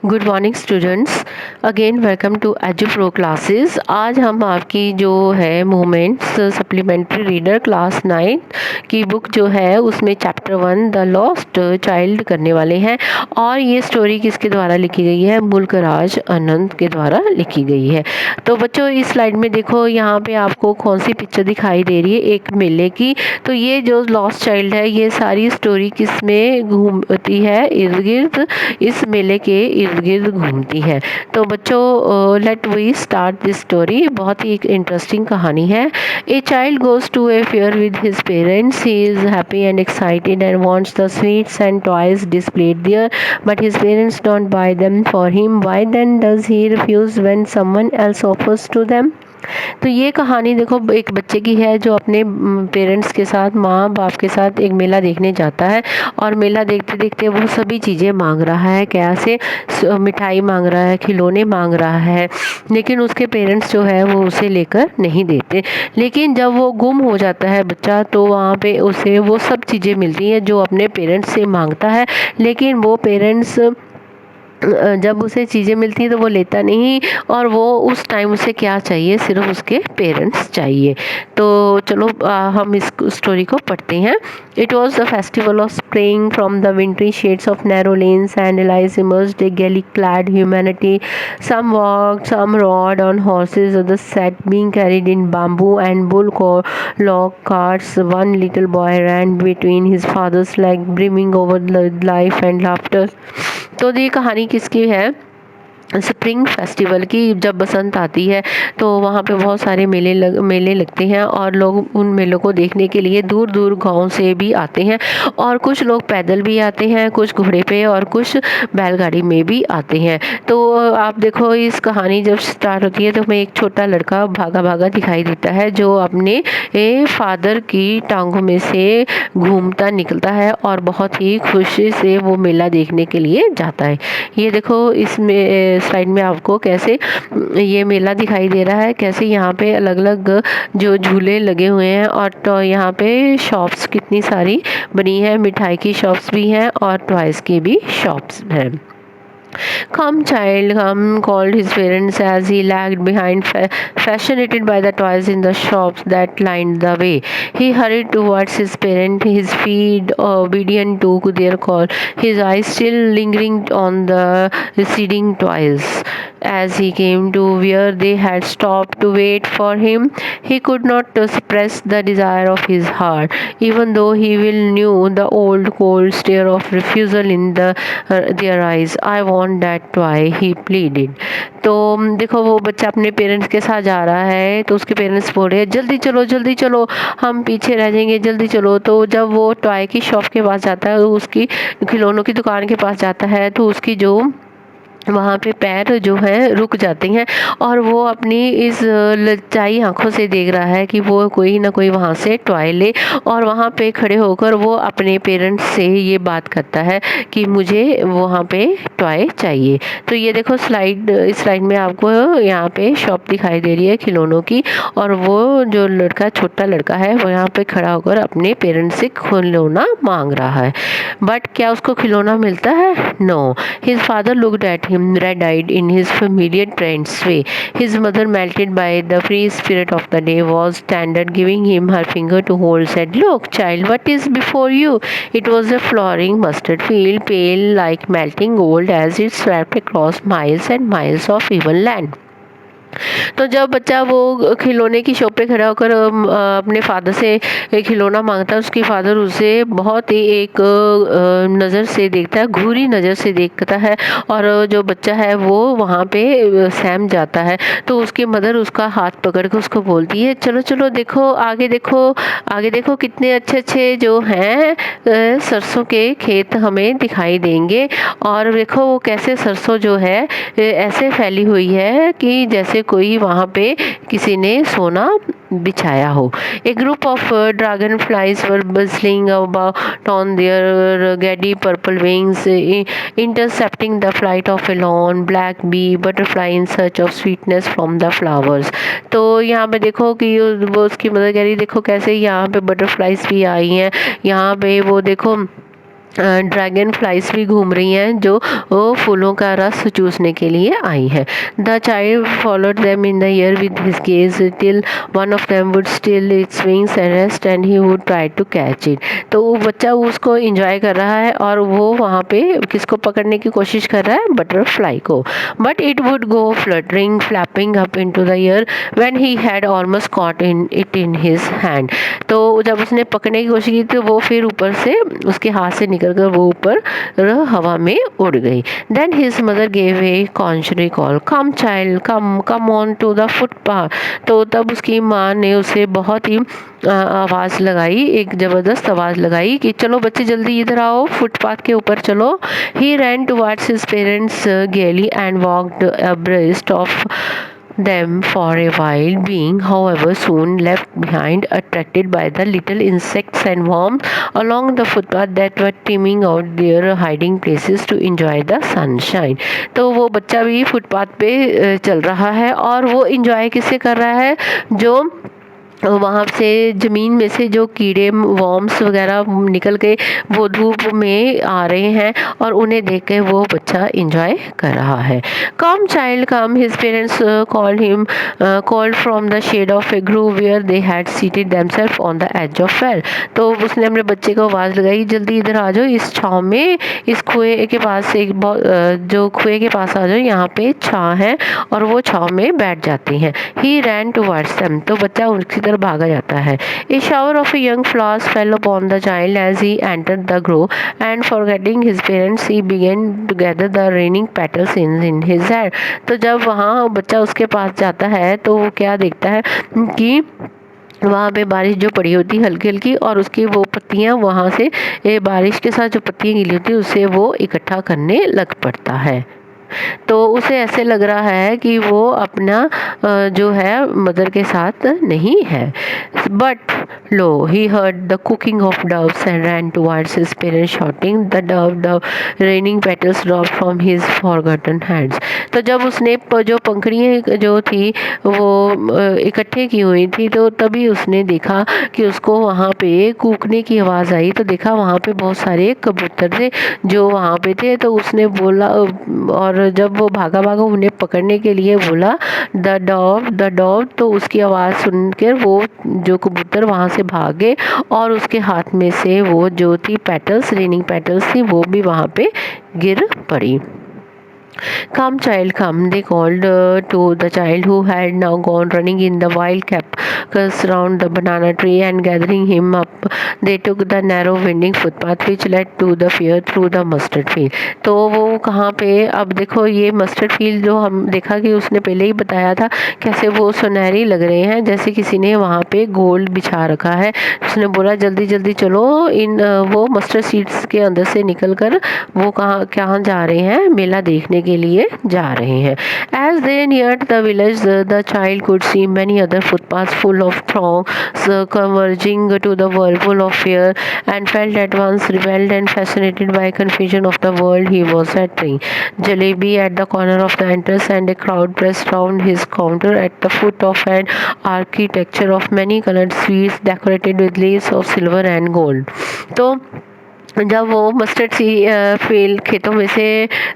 Good morning students. Again welcome to Edu Pro classes. आज हम आपकी जो है मोमेंट्स सप्लीमेंट्री रीडर क्लास 9 की बुक जो है उसमें चैप्टर 1 द लॉस्ट चाइल्ड करने वाले हैं। और ये स्टोरी किसके द्वारा लिखी गई है? मुल्कराज आनंद के द्वारा लिखी गई है। तो बच्चों इस स्लाइड में देखो, यहाँ पे आपको कौन सी पिक्चर दिखाई दे रही है? एक मेले की। तो ये जो लॉस्ट चाइल्ड है, ये सारी स्टोरी किस में घूमती है? इर्द गिर्द, इस मेले के इर्द गिर्द घूमती है। तो बच्चों let we start this story. बहुत ही एक इंटरेस्टिंग कहानी है। A child goes to a fair with his parents. He is happy and excited and wants the sweets and toys displayed there, but his parents don't buy them for him. Why then does he refuse when someone else offers to them? तो ये कहानी देखो, एक बच्चे की है जो अपने पेरेंट्स के साथ, माँ बाप के साथ एक मेला देखने जाता है। और मेला देखते देखते वो सभी चीज़ें मांग रहा है। कैसे? मिठाई मांग रहा है, खिलौने मांग रहा है, लेकिन उसके पेरेंट्स जो है वो उसे लेकर नहीं देते। लेकिन जब वो गुम हो जाता है बच्चा, तो वहाँ पे उसे वो सब चीज़ें मिलती हैं जो अपने पेरेंट्स से मांगता है। लेकिन वो पेरेंट्स जब उसे चीज़ें मिलती हैं तो वो लेता नहीं। और वो उस टाइम उसे क्या चाहिए? सिर्फ उसके पेरेंट्स चाहिए। तो चलो हम इस स्टोरी को पढ़ते हैं। It was the festival of spring from the विंट्री shades of narrow lens and allies immersed A gaily clad humanity. Some walked, some rode on horses, others sat being carried in bamboo and log carts. One little boy ran between his father's leg, brimming over life and laughter. तो ये कहानी किसकी है? Spring festival की। जब बसंत आती है तो वहाँ पे बहुत सारे मेले लगते हैं, और लोग उन मेलों को देखने के लिए दूर दूर गांव से भी आते हैं। और कुछ लोग पैदल भी आते हैं, कुछ घोड़े पे और कुछ बैलगाड़ी में भी आते हैं। तो आप देखो, इस कहानी जब स्टार्ट होती है तो हमें एक छोटा लड़का भागा भागा दिखाई देता है, जो अपने फादर की टांगों में से घूमता निकलता है और बहुत ही खुशी से वो मेला देखने के लिए जाता है। ये देखो, इसमें स्लाइड में आपको कैसे ये मेला दिखाई दे रहा है, कैसे यहाँ पे अलग अलग जो झूले लगे हुए हैं। और तो यहाँ पे शॉप्स कितनी सारी बनी है, मिठाई की शॉप्स भी हैं और टॉयज की भी शॉप्स हैं। Come, child, come, called his parents as he lagged behind, fascinated by the toys in the shops that lined the way. He hurried towards his parents, his feet obedient to their call, his eyes still lingering on the receding toys. As he came to where they had stopped to wait for him, he could not suppress the desire of his heart, even though he well knew the old cold stare of refusal in their eyes. I want that toy, he pleaded. तो देखो, वो बच्चा अपने parents के साथ जा रहा है, तो उसके पेरेंट्स बोल रहे हैं जल्दी चलो, हम पीछे रह जाएंगे, जल्दी चलो। तो जब वो टॉय की शॉप के पास जाता है, उसकी खिलौनों की दुकान के पास जाता है, तो उसकी जो वहाँ पे पैर जो हैं रुक जाते हैं। और वो अपनी इस ललचाई आंखों से देख रहा है कि वो कोई ना कोई वहाँ से टॉय ले। और वहाँ पे खड़े होकर वो अपने पेरेंट्स से ये बात करता है कि मुझे वहाँ पे टॉय चाहिए। तो ये देखो, इस स्लाइड में आपको यहाँ पे शॉप दिखाई दे रही है खिलौनों की। और वो जो छोटा लड़का है, वो यहाँ पे खड़ा होकर अपने पेरेंट्स से खिलौना मांग रहा है। बट क्या उसको खिलौना मिलता है? No. His father looked at him red-eyed in his familiar trained way. His mother, melted by the free spirit of the day, was standard giving him her finger to hold, said, "Look, child, what is before you?" It was a flowering mustard field, pale like melting gold as it swept across miles and miles of even land. तो जब बच्चा वो खिलौने की shop पे खड़ा होकर अपने फादर से एक खिलौना मांगता है, उसकी फादर उसे बहुत ही एक नज़र से देखता है, घूरी नज़र से देखता है। और जो बच्चा है वो वहाँ पे सहम जाता है। तो उसकी मदर उसका हाथ पकड़ के उसको बोलती है, चलो चलो, देखो आगे देखो कितने अच्छे अच्छे जो हैं सरसों के खेत हमें दिखाई देंगे। और देखो वो कैसे सरसों जो है ऐसे फैली हुई है कि जैसे कोई वहाँ पे किसी ने सोना बिछाया हो। A group of dragonflies were bustling about on their gaudy purple wings, intercepting the flight of a lone black bee butterfly in search of sweetness from the flowers. तो यहाँ पे देखो कि वो उसकी मदर कह रही, देखो कैसे यहाँ पे बटरफ्लाइज भी आई हैं। यहाँ पे वो देखो ड्रैगन फ्लाइज भी घूम रही हैं जो वो फूलों का रस चूसने के लिए आई है। The child followed them in the air with his gaze till one of them would still its wings and rest and he would try to catch it. तो वो बच्चा उसको इंजॉय कर रहा है और वो वहाँ पे किसको पकड़ने की कोशिश कर रहा है, बटरफ्लाई को। But it would go fluttering flapping up into the air when he had almost caught in his hand. तो जब उसने पकड़ने की कोशिश की तो वो फिर ऊपर से उसके हाथ से निकल कर वो ऊपर हवा में उड़ गई। Then his mother gave a cautionary call, come child come come on to the footpath. तो तब उसकी माँ ने उसे बहुत ही आवाज़ लगाई, एक ज़बरदस्त आवाज़ लगाई कि चलो बच्चे जल्दी इधर आओ, फुटपाथ के ऊपर चलो। ही रैन टुवर्ड्स हिज पेरेंट्स गेली and walked abreast of them for a while, being however soon left behind, attracted by the little insects and worms along the footpath that were teeming out their hiding places to enjoy the sunshine। तो वो बच्चा भी footpath पे चल रहा है और वो इंजॉय किससे कर रहा है, जो वहाँ से ज़मीन में से जो कीड़े वॉर्म्स वगैरह निकल के वो धूप में आ रहे हैं और उन्हें देख के वो बच्चा इंजॉय कर रहा है। Come child come, his parents called him called from the shade of a grove where they had seated themselves on the edge of well. तो उसने अपने बच्चे को आवाज़ लगाई, जल्दी इधर आ जाओ, इस छाँव में, इस कुएं के पास से जो कुएं के पास आ जाओ, यहाँ पे छाँ है, और वो छाँव में बैठ जाती हैं। ही रैन टुवर्ड्स देम, तो बच्चा उनकी तरफ भागा जाता है। A shower of young flowers fell upon the child as he entered the grove, and forgetting his parents, he began to gather the raining petals in his hand। तो जब वहाँ बच्चा उसके पास जाता है तो वो क्या देखता है कि वहाँ पे बारिश जो पड़ी होती है हल्की हल्की, और उसकी वो पत्तियाँ वहाँ से बारिश के साथ जो पत्तियाँ गिली होती है उसे वो इकट्ठा करने लग पड़ता है। तो उसे ऐसे लग रहा है कि वो अपना जो है मदर के साथ नहीं है। But lo he heard the cooking of doves and ran towards his parents shouting the dove dove raining petals drop from his forgotten hands. तो जब उसने जो पंखुड़ियाँ जो थी वो इकट्ठे की हुई थी, तो तभी उसने देखा कि उसको वहाँ पे कूकने की आवाज़ आई। तो देखा वहाँ पे बहुत सारे कबूतर थे जो वहाँ पे थे। तो उसने बोला, और जब वो भागा भागा उन्हें पकड़ने के लिए बोला द डॉव, तो उसकी आवाज़ सुनकर वो जो कबूतर वहाँ से भागे और उसके हाथ में से वो जो थी पेटल्स, रेनिंग पेटल्स थी, वो भी वहाँ पे गिर पड़ी। Come child come, they called to the child who had now gone running in the wild capers round the banana tree, and gathering him up they took the narrow winding footpath which led to the fair through the mustard field। तो वो कहाँ पे, अब देखो ये mustard field जो हम देखा कि उसने पहले ही बताया था कैसे वो सुनहरी लग रहे हैं, जैसे किसी ने वहाँ पे गोल्ड बिछा रखा है। उसने बोला जल्दी जल्दी चलो, इन वो मस्टर्ड सीड्स के अंदर से निकल कर वो कहाँ जा रहे हैं, मेला देखने के लिए जा रहे हैं। As they neared the village, the child could see many other footpaths full of throngs converging to the whirlpool of fear, and felt at once repelled and fascinated by confusion of the world he was entering. Jalebi at the corner of the entrance, and a crowd pressed round his counter at the foot of an architecture of many colored sweets decorated with leaves of silver and gold। तो जब वो mustard field खेतों में से,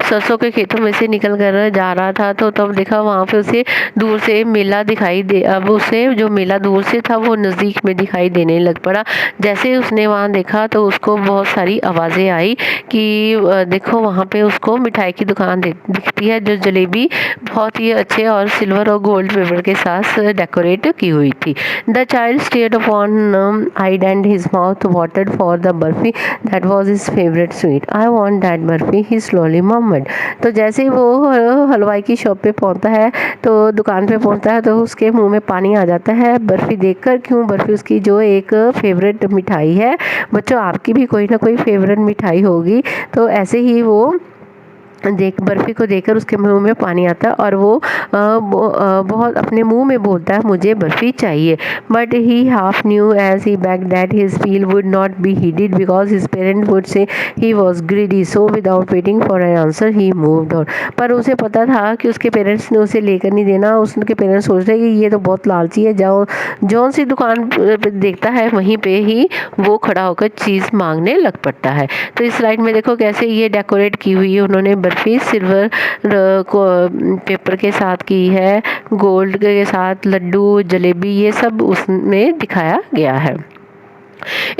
सरसों के खेतों में से निकल कर जा रहा था, तो तब देखा वहाँ पे उसे दूर से मेला दिखाई दे। अब उसे जो मेला दूर से था वो नज़दीक में दिखाई देने लग पड़ा। जैसे उसने वहाँ देखा तो उसको बहुत सारी आवाज़ें आई कि देखो वहाँ पे उसको मिठाई की दुकान दिखती है, जो जलेबी बहुत ही अच्छे और सिल्वर और गोल्ड पेपर के साथ डेकोरेट की हुई थी। The child stared upon eyed and his mouth watered for the barfi that was his favorite sweet. I want that barfi, he slowly murmured। तो जैसे वो हलवाई की शॉप पे पहुंचता है, तो दुकान पे पहुंचता है, तो उसके मुंह में पानी आ जाता है बर्फी देखकर। क्यों, बर्फी उसकी जो एक फेवरेट मिठाई है। बच्चों आपकी भी कोई ना कोई फेवरेट मिठाई होगी, तो ऐसे ही वो बर्फ़ी को देखकर उसके मुंह में पानी आता है और वो बहुत अपने मुंह में बोलता है मुझे बर्फी चाहिए, but he half knew as he begged that his appeal would not be heeded because his parents would say he was greedy, so without waiting for an answer he moved on। पर उसे पता था कि उसके parents ने उसे लेकर नहीं देना, उसके पेरेंट्स सोच रहे कि ये तो बहुत लालची है, जाओ जौन सी दुकान पे देखता है वहीं पे ही वो खड़ा होकर चीज़ मांगने लग पड़ता है। तो इस स्लाइड में देखो कैसे ये डेकोरेट की हुई है उन्होंने, बर्फी सिल्वर को पेपर के साथ की है, गोल्ड के साथ लड्डू जलेबी ये सब उसमें दिखाया गया है।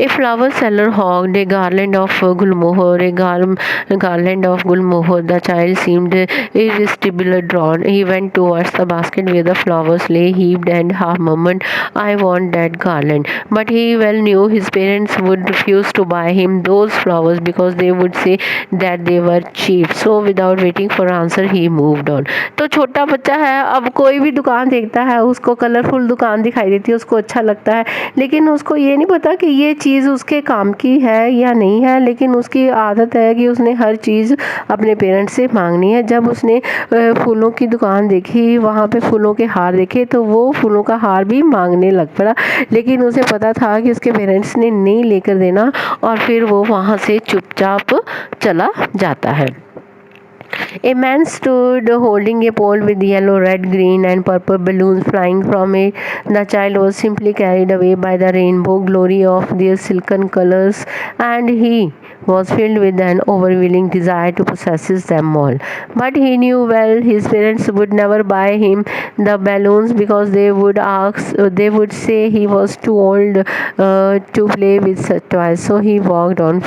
A flower seller hogged a garland of gulmohar, garland of gulmohar. The child seemed irresistibly drawn. He went towards the basket where the flowers lay heaped and half murmured, "I want that garland." But he well knew his parents would refuse to buy him those flowers because they would say that they were cheap. So without waiting for answer, he moved on. तो छोटा बच्चा है, अब कोई भी दुकान देखता है उसको कलरफुल दुकान दिखाई देती है, उसको अच्छा लगता है, लेकिन उसको ये नहीं पता कि ये चीज़ उसके काम की है या नहीं है, लेकिन उसकी आदत है कि उसने हर चीज़ अपने पेरेंट्स से मांगनी है। जब उसने फूलों की दुकान देखी, वहाँ पे फूलों के हार देखे, तो वो फूलों का हार भी मांगने लग पड़ा, लेकिन उसे पता था कि उसके पेरेंट्स ने नहीं लेकर देना, और फिर वो वहाँ से चुपचाप चला जाता है। A man stood holding a pole with yellow, red, green and purple balloons flying from it. The child was simply carried away by the rainbow glory of their silken colors, and he was filled with an overwhelming desire to possess them all. But he knew well his parents would never buy him the balloons because they would say he was too old to play with such toys. So he walked on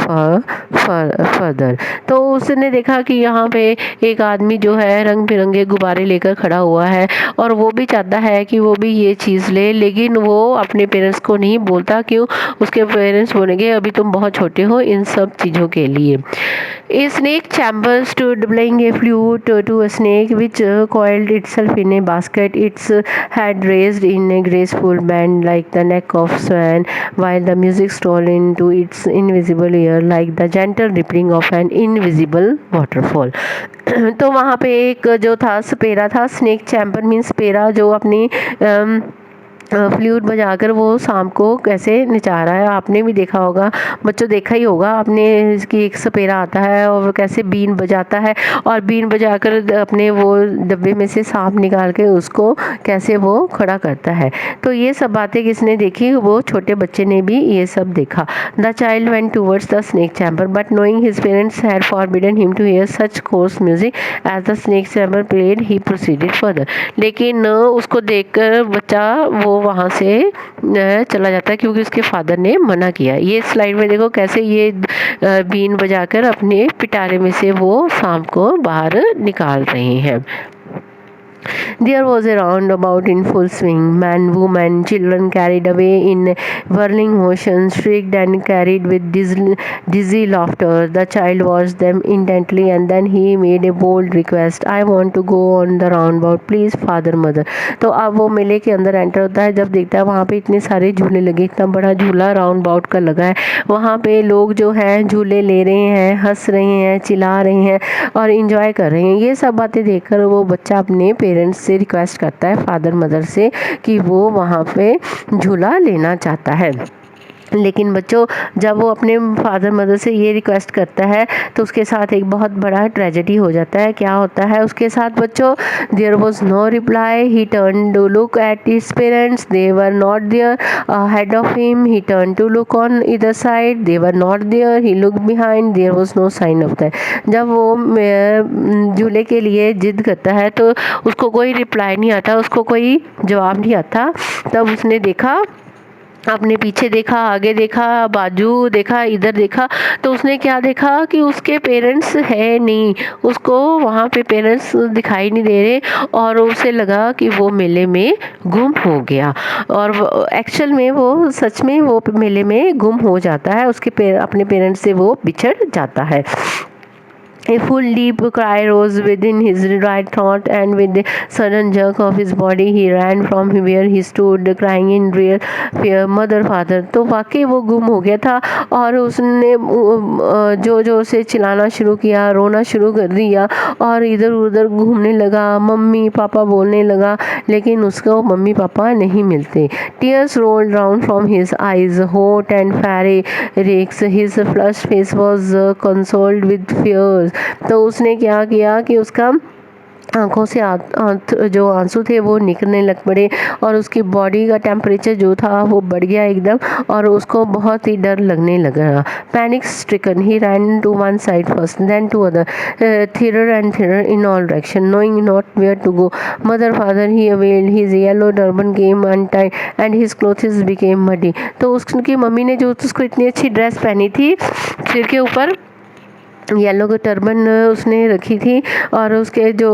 further. तो उसने देखा कि यहाँ पे एक आदमी जो है रंग बिरंगे गुब्बारे लेकर खड़ा हुआ है, और वो भी चाहता है कि वो भी ये चीज़ ले, लेकिन वो अपने पेरेंट्स को नहीं बोलता। क्यों? उसके पेरेंट्स बोलेंगे अभी तुम बहुत छोटे हो इन सब चीज़ों के लिए। A snake chamber stood playing a flute to a snake which coiled itself in a basket, its head raised in a graceful bend like the neck of swan, while the music stole into its invisible ear like the gentle rippling of an invisible waterfall। तो वहाँ पे एक जो था स्पेरा था, snake chamber means स्पेरा, जो अपनी flute बजाकर वो शाम को कैसे नचा रहा है। आपने भी देखा होगा, बच्चों देखा ही होगा आपने, इसकी एक सपेरा आता है और वो कैसे बीन बजाता है, और बीन बजाकर अपने वो डब्बे में से सांप निकाल के उसको कैसे वो खड़ा करता है। तो ये सब बातें किसने देखी? वो छोटे बच्चे ने भी ये सब देखा। The child went towards the snake chamber but knowing his parents had forbidden him to hear such coarse music as the snake chamber played he proceeded further. लेकिन उसको देखकर बच्चा वो वहाँ से चला जाता है क्योंकि उसके फादर ने मना किया। ये स्लाइड में देखो कैसे ये बीन बजाकर अपने पिटारे में से वो सांप को बाहर निकाल रहे हैं। There was a roundabout in full swing. Men, women, children carried away in whirling motion, shrieked and carried with dizzy laughter. The child watched them intently and then he made a bold request. I want to go on the roundabout, please, father, mother. तो अब वो मेले के अंदर enter होता है, जब देखता है वहाँ पे इतने सारे झूले लगे, इतना बड़ा झूला राउंड बाउट का लगा है, वहाँ पे लोग जो हैं झूले ले रहे हैं, हंस रहे हैं, चिल्ला रहे हैं और इंजॉय कर रहे हैं। ये सब बातें देखकर वो बच्चा अपने पेरेंट्स से रिक्वेस्ट करता है, फादर मदर से, कि वो वहाँ पे झूला लेना चाहता है। लेकिन बच्चों जब वो अपने फादर मदर से ये रिक्वेस्ट करता है तो उसके साथ एक बहुत बड़ा ट्रेजेडी हो जाता है। क्या होता है उसके साथ बच्चों? There was no reply. He turn to look at his parents, they were not there head of him. He turn to look on इधर side, they were not there. He look behind, there was no sign of that. जब वो झूले के लिए जिद करता है तो उसको कोई रिप्लाई नहीं आता, उसको कोई जवाब नहीं आता। तब उसने देखा, अपने पीछे देखा, आगे देखा, बाजू देखा, इधर देखा, तो उसने क्या देखा कि उसके पेरेंट्स है नहीं, उसको वहाँ पे पेरेंट्स दिखाई नहीं दे रहे, और उसे लगा कि वो मेले में गुम हो गया। और एक्चुअल में वो सच में वो मेले में गुम हो जाता है, उसके अपने पेरेंट्स से वो बिछड़ जाता है। A full deep cry rose within his right throat, and with a sudden jerk of his body, he ran from where he stood, crying in real fear, "Mother, father!" तो वाकई वो गुम हो गया था और उसने जोर जोर से चिल्लाना शुरू किया, रोना शुरू कर दिया और इधर उधर घूमने लगा, मम्मी पापा बोलने लगा, लेकिन उसको मम्मी पापा नहीं मिलते। Tears rolled down from his eyes, hot and fiery rakes. His flushed face was consoled with fears. तो उसने क्या किया कि उसका आंखों से जो आंसू थे वो निकलने लग पड़े और उसकी बॉडी का टेम्परेचर जो था वो बढ़ गया एकदम और उसको बहुत ही डर लगने लगा। Panic stricken he ran to one side first then to other, hither and thither in all direction, knowing not where to go. Mother father he wailed, his yellow turban came untied and his clothes became muddy. तो उसकी mummy ने जो उसको इतनी अच्छी dress पहनी थी, सिर के ऊपर येलो का टर्बन उसने रखी थी और उसके जो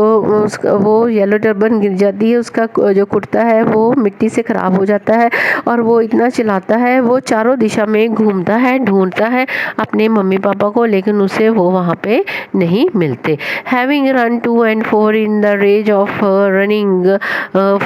वो येलो टर्बन गिर जाती है, उसका जो कुर्ता है वो मिट्टी से ख़राब हो जाता है और वो इतना चिल्लाता है, वो चारों दिशा में घूमता है, ढूंढता है अपने मम्मी पापा को, लेकिन उसे वो वहाँ पे नहीं मिलते। Having run to and fro in the rage of running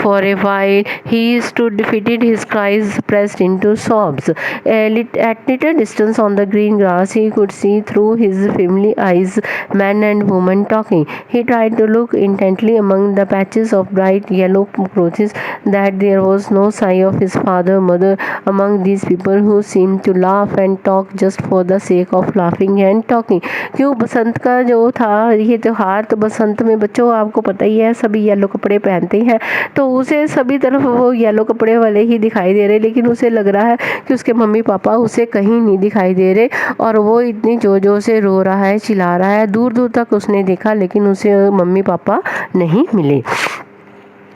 for a while, he stood defeated, his cries pressed into sobs. At little distance on the green grass, he could see through his filmy eyes men and women talking. He tried to look intently among the patches of bright yellow clothes, that there was no sign of his father, mother among these people who seemed to laugh and talk just for the sake of laughing and talking. क्यों बसंत का जो था ये त्योहार, तो बसंत में बच्चों आपको पता ही है सभी येलो कपड़े पहनते हैं, तो उसे सभी तरफ वो येलो कपड़े वाले ही दिखाई दे रहे, लेकिन उसे लग रहा है कि उसके मम्मी पापा उसे कहीं नहीं दिखाई दे रहे और वो इतनी जोर जोर से रो रहा है, चिल्ला रहा है। दूर दूर तक उसने देखा लेकिन उसे मम्मी पापा नहीं मिले।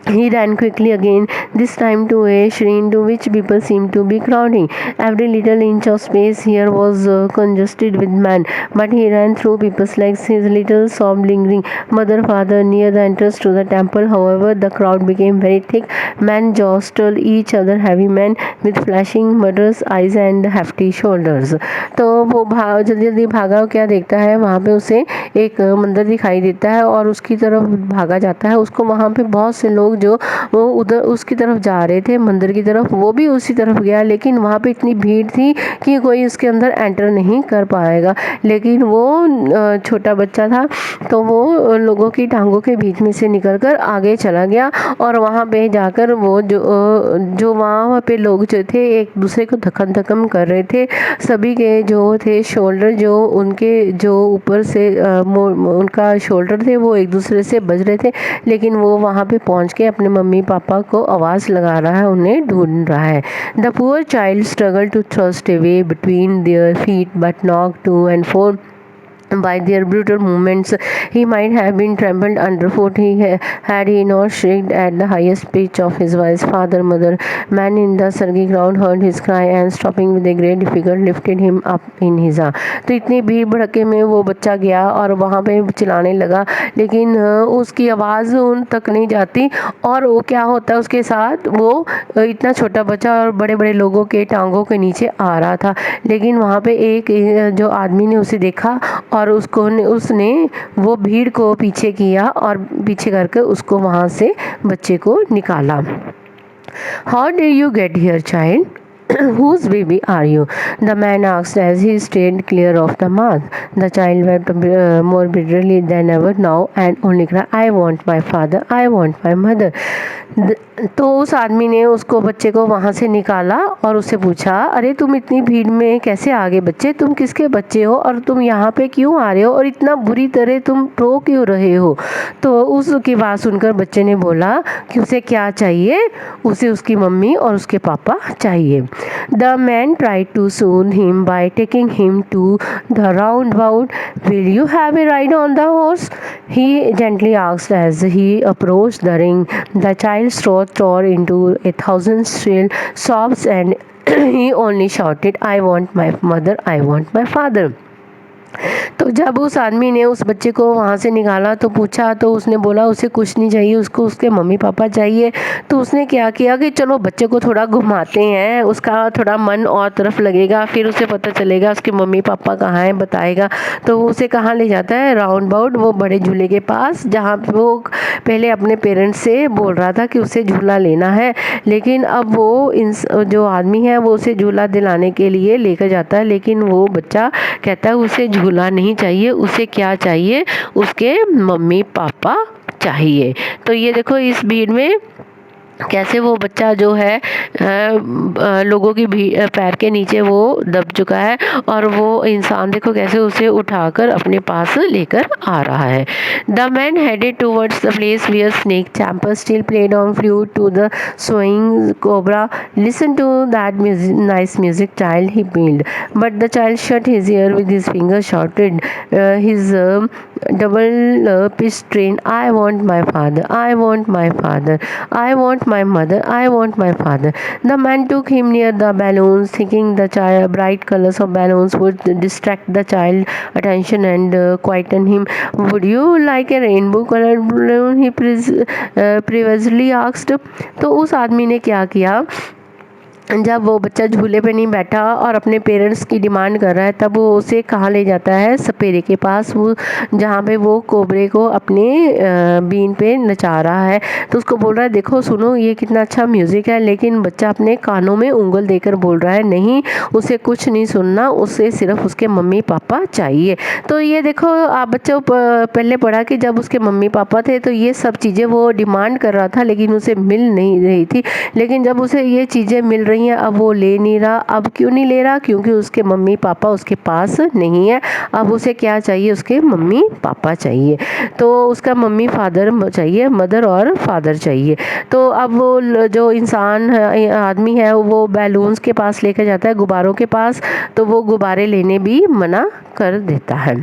He ran quickly again, this time to a shrine to which people seemed to be crowding. Every little inch of space here was congested with men, but he ran through people's legs, his little sob lingering. Mother, father, near the entrance to the temple, however, the crowd became very thick. Men jostled each other, heavy men with flashing murderous eyes and hefty shoulders. तो वो जल्दी जल्दी भागा, क्या देखता है वहाँ पे उसे एक मंदिर दिखाई देता है और उसकी तरफ भागा जाता है। उसको वहाँ पे बहुत से लोग जो वो उधर उसकी तरफ जा रहे थे मंदिर की तरफ, वो भी उसी तरफ गया, लेकिन वहाँ पे इतनी भीड़ थी कि कोई उसके अंदर एंटर नहीं कर पाएगा। लेकिन वो छोटा बच्चा था तो वो लोगों की टांगों के बीच में से निकलकर आगे चला गया और वहाँ पे जाकर वो जो वहाँ पे लोग जो थे एक दूसरे को धक्कम धक्कम कर रहे थे, सभी के जो थे शोल्डर जो उनके जो ऊपर से उनका शोल्डर थे वो एक दूसरे से बज रहे थे, लेकिन वो वहाँ पे पहुँच के अपने मम्मी पापा को आवाज़ लगा रहा है, उन्हें ढूंढ रहा है। The poor child struggle to thrust away between their feet but knock to and fro by their brutal movements. He might have been trampled underfoot had he not shrieked at the highest pitch of his voice. Father, mother, man in the surgy crowd heard his cry and stopping with a great difficulty lifted him up in his arms. तो इतनी भीड़ भड़के में वो बच्चा गया और वहाँ पे चिल्लाने लगा, लेकिन उसकी आवाज़ उन तक नहीं जाती और वो क्या होता है उसके साथ, वो इतना छोटा बच्चा और बड़े बड़े लोगों के टांगों के नीचे आ रहा था, लेकिन वहाँ पे एक जो आदमी ने उसे देखा और उसने वो भीड़ को पीछे किया और पीछे करके उसको वहाँ से बच्चे को निकाला। How did you get here, child? Whose baby are you? The man asked as he stayed clear of the mouth. The child wept more bitterly than ever now and only cried, I want my father, I want my mother. तो उस आदमी ने उसको बच्चे को वहाँ से निकाला और उससे पूछा, अरे तुम इतनी भीड़ में कैसे आ गए बच्चे, तुम किसके बच्चे हो और तुम यहाँ पे क्यों आ रहे हो और इतना बुरी तरह तुम रो क्यों रहे हो? तो उसकी बात सुनकर बच्चे ने बोला कि उसे क्या चाहिए, उसे उसकी मम्मी और उसके पापा चाहिए। The man tried to soothe him by taking him to the roundabout. Will you have a ride on the horse? He gently asked as he approached the ring. The child's throat tore into 1,000 shrill sobs and he only shouted, I want my mother, I want my father. तो जब उस आदमी ने उस बच्चे को वहाँ से निकाला तो पूछा, तो उसने बोला उसे कुछ नहीं चाहिए, उसको उसके मम्मी पापा चाहिए। तो उसने क्या किया कि चलो बच्चे को थोड़ा घुमाते हैं, उसका थोड़ा मन और तरफ लगेगा, फिर उसे पता चलेगा उसके मम्मी पापा कहाँ हैं, बताएगा। तो वो उसे कहाँ ले जाता है, राउंड अबाउट वो बड़े झूले के पास, जहाँ पे वो पहले अपने पेरेंट्स से बोल रहा था कि उसे झूला लेना है। लेकिन अब वो जो आदमी है वो उसे झूला दिलाने के लिए लेकर जाता है, लेकिन वो बच्चा कहता है उसे झूला नहीं चाहिए, उसे क्या चाहिए, उसके मम्मी पापा चाहिए। तो ये देखो इस भीड़ में कैसे वो बच्चा जो है लोगों की पैर के नीचे वो दब चुका है, और वो इंसान देखो कैसे उसे उठाकर अपने पास लेकर आ रहा है। The man headed towards the place where snake charmer still played on flute to the swinging cobra. Listen to that nice music, child, he pealed. But the child shut his ear with his finger, shouted his double pitched strain, I want my father, I want my father, I want my mother, I want my father. The man took him near the balloons, thinking the bright colors of balloons would distract the child's attention and quieten him. Would you like a rainbow colored balloon? He previously asked. तो उस आदमी ने क्या किया, जब वो बच्चा झूले पे नहीं बैठा और अपने पेरेंट्स की डिमांड कर रहा है, तब वो उसे कहाँ ले जाता है, सपेरे के पास, वो जहाँ पे वो कोबरे को अपने बीन पे नचा रहा है। तो उसको बोल रहा है देखो सुनो ये कितना अच्छा म्यूज़िक है, लेकिन बच्चा अपने कानों में उंगल देकर बोल रहा है नहीं, उसे कुछ नहीं सुनना, उसे सिर्फ उसके मम्मी पापा चाहिए। तो ये देखो आप बच्चों पहले पढ़ा कि जब उसके मम्मी पापा थे तो ये सब चीज़ें वो डिमांड कर रहा था, लेकिन उसे मिल नहीं रही थी। लेकिन जब उसे ये चीज़ें मिल रही हैं अब वो ले नहीं रहा। अब क्यों नहीं ले रहा, क्योंकि उसके मम्मी पापा उसके पास नहीं है। अब उसे क्या चाहिए, उसके मम्मी पापा चाहिए। तो उसका मम्मी फादर चाहिए, मदर और फादर चाहिए। तो अब वो जो इंसान आदमी है वो बैलून्स के पास लेकर जाता है, गुब्बारों के पास, तो वो गुब्बारे लेने भी मना कर देता है।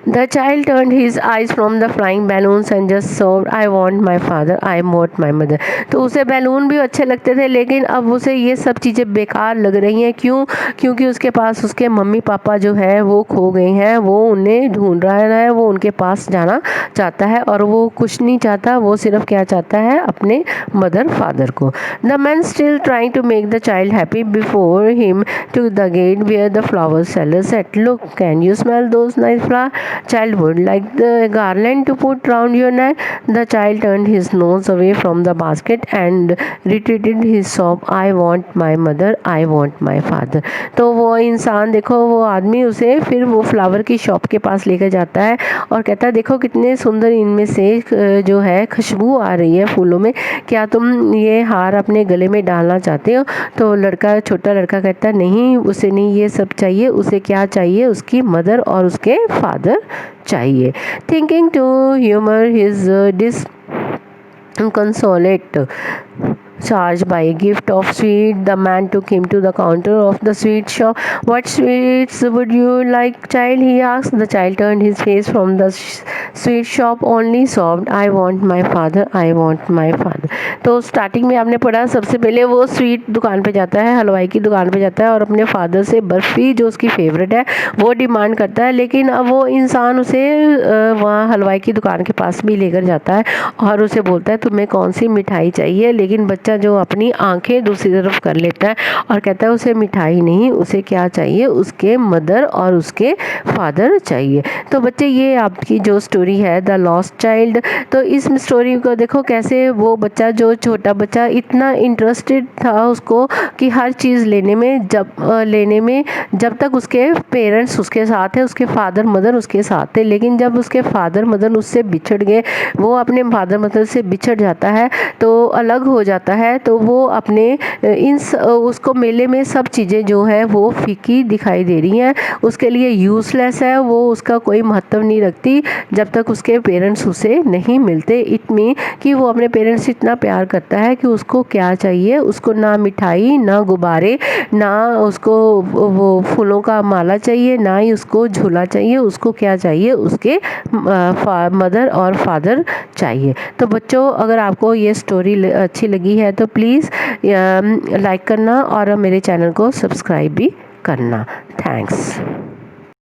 The child turned his eyes from the flying balloons and just sobbed, I want my father, I want my mother. तो उसे बैलून भी अच्छे लगते थे, लेकिन अब उसे ये सब चीज़ें बेकार लग रही हैं। क्यों? क्योंकि उसके पास उसके मम्मी पापा जो है वो खो गए हैं, वो उन्हें ढूंढ रहा है, वो उनके पास जाना चाहता है, और वो कुछ नहीं चाहता, वो सिर्फ क्या चाहता है, अपने मदर फादर को। The man still trying to make the child happy before him to the gate where the flower seller said, Look, can you smell those nice flowers? Child would like the garland to put round your neck. The child turned his nose away from the basket and retreated his sob, I want my mother, I want my father. तो वो इंसान देखो, वो आदमी उसे फिर वो flower की शॉप के पास लेकर जाता है और कहता है देखो कितने सुंदर इनमें से जो है खुशबू आ रही है फूलों में, क्या तुम ये हार अपने गले में डालना चाहते हो? तो लड़का, छोटा लड़का कहता है नहीं, उसे नहीं ये सब चाहिए, उसे क्या चाहिए, उसकी मदर और उसके फादर चाहिए। Thinking to humour his disconsolate charged by a gift of sweet, the man took him to the counter of the sweet shop. What sweets would you like, child? He asked. The child turned his face from the sweet shop, only sobbed, I want my father, I want my father. तो starting में आपने पढ़ा सबसे पहले वो sweet दुकान पे जाता है, हलवाई की दुकान पे जाता है और अपने फादर से बर्फ़ी जो उसकी फेवरेट है वो डिमांड करता है। लेकिन अब वो इंसान उसे वहाँ हलवाई की दुकान के पास भी लेकर जाता है और उसे बोलता है तुम्हें कौन सी मिठाई चाहिए, लेकिन बच्चा जो अपनी आंखें दूसरी तरफ कर लेता है और कहता है उसे मिठाई नहीं, उसे क्या चाहिए, उसके मदर और उसके फादर चाहिए। तो बच्चे ये आपकी जो स्टोरी है द लॉस्ट चाइल्ड, तो इस स्टोरी को देखो कैसे वो बच्चा, जो छोटा बच्चा इतना इंटरेस्टेड था उसको कि हर चीज़ लेने में जब तक उसके पेरेंट्स उसके साथ है, उसके फादर मदर उसके साथ थे। लेकिन जब उसके फादर मदर उससे बिछड़ गए, वो अपने फादर मदर से बिछड़ जाता है तो अलग हो जाता है, तो वो अपने उसको मेले में सब चीज़ें जो है वो फीकी दिखाई दे रही हैं, उसके लिए यूज़लेस है, वो उसका कोई महत्व नहीं रखती जब तक उसके पेरेंट्स उसे नहीं मिलते। इट मीन कि वो अपने पेरेंट्स से इतना प्यार करता है कि उसको क्या चाहिए, उसको ना मिठाई, ना गुब्बारे, ना उसको वो फूलों का माला चाहिए, ना ही उसको झूला चाहिए, उसको क्या चाहिए, उसके मदर और फादर चाहिए। तो बच्चों अगर आपको ये स्टोरी अच्छी लगी है तो प्लीज़ लाइक करना और मेरे चैनल को सब्सक्राइब भी करना। थैंक्स।